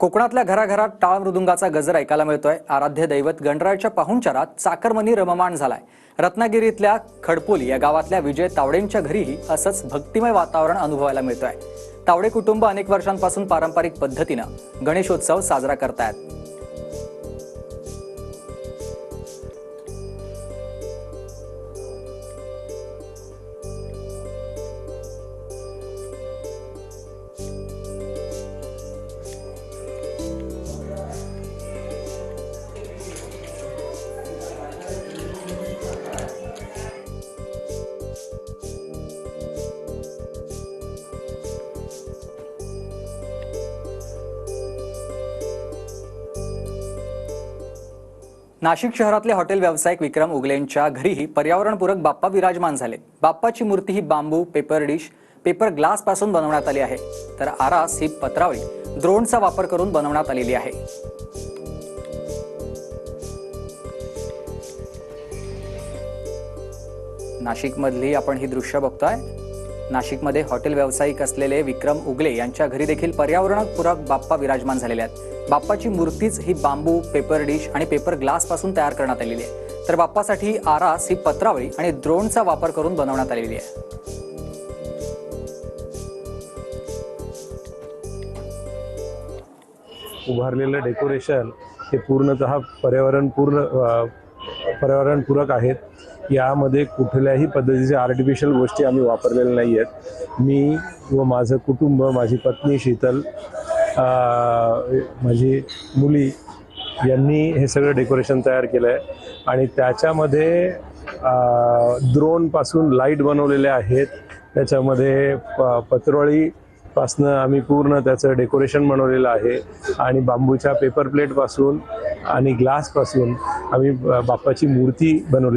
कोकणातल्या घराघरात टाळ मृदुंगाचा गजर ऐकायला मिळतोय। आराध्य दैवत गणरायाच्या पाहुणचारात चाकरमनी रममाण झालाय। रत्नागिरीतल्या खडपोली या गावातल्या विजय तावडेंच्या घरीही असंच भक्तिमय वातावरण अनुभवायला मिळतोय। तावडे कुटुंब अनेक वर्षांपासून पारंपरिक पद्धतीनं गणेशोत्सव साजरा करतायत। नाशिक शहरातले हॉटेल व्यावसायिक विक्रम उगलेंच्या घरीही पर्यावरणपूरक बाप्पा विराजमान झाले। बाप्पाची मूर्ती ही बांबू, पेपर डिश, पेपर ग्लास पासून बनवण्यात आली आहे, तर आरास ही पत्रावळी ड्रोनचा वापर करून बनवण्यात आलेली आहे। नाशिकमधली आपण ही दृश्य बघतोय। नाशिकमध्ये हॉटेल व्यावसायिक असलेले विक्रम उगले यांच्या घरी देखील पर्यावरणपूरक बाप्पा विराजमान झालेले आहेत। बाप्पाची मूर्तीच ही बांबू, पेपर डिश आणि पेपर ग्लास पासून तयार करण्यात आलेली आहे, तर बाप्पासाठी आरास ही पत्रावळी आणि ड्रोनचा वापर करून बनवण्यात आलेली आहे। उभारलेलं डेकोरेशन हे पूर्णतः पर्यावरणपूरक आहेत। यामध्ये कुठल्याही पद्धतीचे आर्टिफिशियल गोष्टी आम्ही वापरलेल्या नाही आहेत। मी व माझं कुटुंब, माझी पत्नी शीतल, माझी मुली यांनी हे सगळं डेकोरेशन तयार केलं आहे आणि त्याच्यामध्ये ड्रोनपासून लाईट बनवलेले आहेत। त्याच्यामध्ये पत्रावळीपासनं आम्ही पूर्ण त्याचं डेकोरेशन बनवलेलं आहे आणि बांबूच्या पेपर प्लेटपासून आणि ग्लासपासून आम्ही बाप्पाची मूर्ती बनवली।